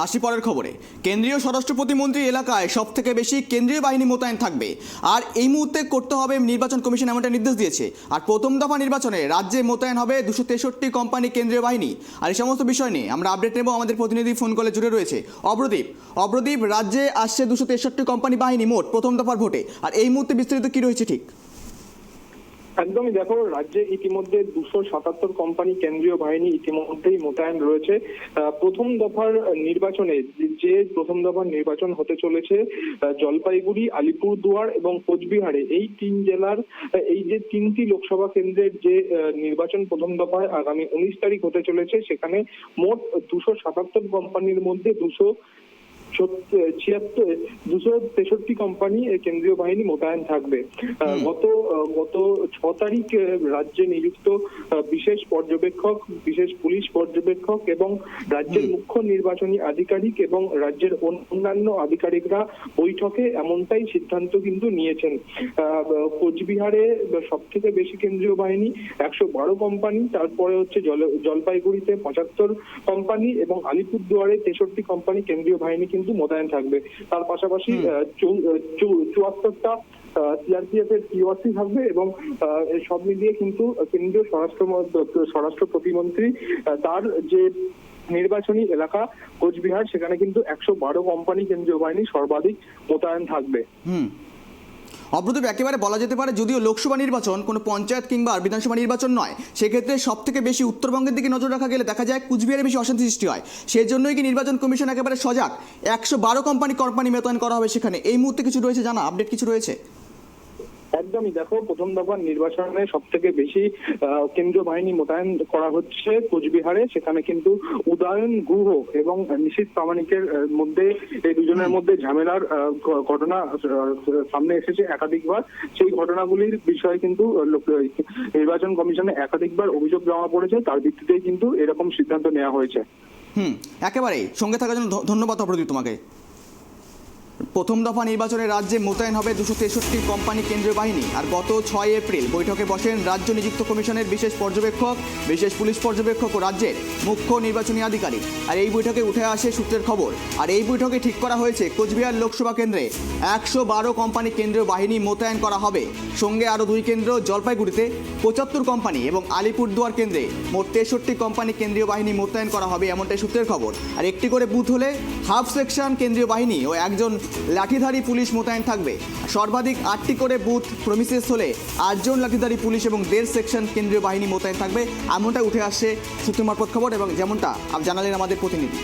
আসি পরের খবরে। কেন্দ্রীয় স্বরাষ্ট্র প্রতিমন্ত্রী এলাকায় সব থেকে বেশি কেন্দ্রীয় বাহিনী মোতায়েন থাকবে, আর এই মুহূর্তে করতে হবে নির্বাচন কমিশন এমনটা নির্দেশ দিয়েছে। আর প্রথম দফা নির্বাচনে রাজ্যে মোতায়েন হবে 263 কোম্পানি কেন্দ্রীয় বাহিনী। আর এই সমস্ত বিষয় নিয়ে আমরা আপডেট নেব, আমাদের প্রতিনিধি ফোন কলে জুড়ে রয়েছে অব্রদীপ। রাজ্যে আসছে 263 কোম্পানি বাহিনী মোট প্রথম দফার ভোটে, আর এই মুহূর্তে বিস্তারিত কি রয়েছে ঠিক? একদমই দেখো, রাজ্যে ইতিমধ্যে 277 কোম্পানি কেন্দ্রীয় বাহিনী ইতিমধ্যেই মোতায়েন রয়েছে। প্রথম দফার নির্বাচনে যে প্রথম দফার নির্বাচন হতে চলেছে জলপাইগুড়ি, আলিপুরদুয়ার এবং কোচবিহারে, এই তিন জেলার এই যে তিনটি লোকসভা কেন্দ্রের যে নির্বাচন প্রথম দফায় আগামী 19 তারিখ হতে চলেছে, সেখানে মোট 277 কোম্পানির মধ্যে 263 কোম্পানি কেন্দ্রীয় বাহিনী মোতায়েন থাকবে। গত 6 তারিখ রাজ্যে নিযুক্ত বিশেষ পর্যবেক্ষক, বিশেষ পুলিশ পর্যবেক্ষক এবং রাজ্যের মুখ্য নির্বাচনী আধিকারিক এবং রাজ্যের অন্যান্য আধিকারিকরা বৈঠকে এমনটাই সিদ্ধান্ত কিন্তু নিয়েছেন। কোচবিহারে সব থেকে বেশি কেন্দ্রীয় বাহিনী 112 কোম্পানি, তারপরে হচ্ছে জলপাইগুড়িতে 75 কোম্পানি এবং আলিপুরদুয়ারে 63 কোম্পানি কেন্দ্রীয় বাহিনী কিন্তু মোতায়েন থাকবে। তার পাশাপাশি 74টা সিআরপিএফ এর টিওসি থাকবে এবং সব মিলিয়ে কিন্তু কেন্দ্রীয় স্বরাষ্ট্র প্রতিমন্ত্রী তার যে নির্বাচনী এলাকা কোচবিহার, সেখানে কিন্তু 112 কোম্পানি কেন্দ্রীয় বাহিনী সর্বাধিক মোতায়েন থাকবে। অব্রদীপ, একেবারে বলা যেতে পারে যদিও লোকসভা নির্বাচন কোনো পঞ্চায়েত কিংবা বিধানসভা নির্বাচন নয়, সেক্ষেত্রে সব থেকে বেশি উত্তরবঙ্গের দিকে নজর রাখা গেলে দেখা যায় কুচবিহারে বেশি অশান্তি সৃষ্টি হয়। সেই জন্যই কি নির্বাচন কমিশন একেবারে সজাগ, 112 কোম্পানি মোতায়েন করা হবে সেখানে? এই মুহূর্তে কিছু রয়েছে জানা, আপডেট কিছু রয়েছে? একদমই দেখো, প্রথম দফার নির্বাচনে সব থেকে বেশি কেন্দ্রীয় বাহিনী মোতায়েন করা হচ্ছে কোচবিহারে। সেখানে কিন্তু উদয়ন গুহ এবং নিশীথ প্রামাণিকের মধ্যে, এই দুজনের মধ্যে ঝামেলার ঘটনা সামনে এসেছে একাধিকবার। সেই ঘটনাগুলির বিষয়ে কিন্তু নির্বাচন কমিশনে একাধিকবার অভিযোগ জমা পড়েছে, তার ভিত্তিতেই কিন্তু এরকম সিদ্ধান্ত নেওয়া হয়েছে। একেবারেই সঙ্গে থাকার জন্য ধন্যবাদ অব্রদীপ তোমাকে। প্রথম দফা নির্বাচনে রাজ্যে মোতায়েন হবে 263 কোম্পানি কেন্দ্রীয় বাহিনী। আর গত 6 এপ্রিল বৈঠকে বসেন রাজ্য নিযুক্ত কমিশনের বিশেষ পর্যবেক্ষক, বিশেষ পুলিশ পর্যবেক্ষক ও রাজ্যের মুখ্য নির্বাচনী আধিকারিক। আর এই বৈঠকে উঠে আসে সূত্রের খবর, আর এই বৈঠকে ঠিক করা হয়েছে কোচবিহার লোকসভা কেন্দ্রে 112 কোম্পানি কেন্দ্রীয় বাহিনী মোতায়েন করা হবে। সঙ্গে আরও 2 কেন্দ্র জলপাইগুড়িতে 75 কোম্পানি এবং আলিপুরদুয়ার কেন্দ্রে মোট 63 কোম্পানি কেন্দ্রীয় বাহিনী মোতায়েন করা হবে, এমনটাই সূত্রের খবর। আর একটি করে বুথ হলে হাফ সেকশন কেন্দ্রীয় বাহিনী ও একজন লাঠিধারী পুলিশ মোতায়েন থাকবে। সর্বাধিক 8টি করে বুথ প্রমিসেস হলে 8 জন লাঠিধারী পুলিশ এবং 1.5 সেকশন কেন্দ্রীয় বাহিনী মোতায়েন থাকবে, এমনটা উঠে আসছে সূত্র মারফত খবর এবং যেমনটা জানালেন আমাদের প্রতিনিধি।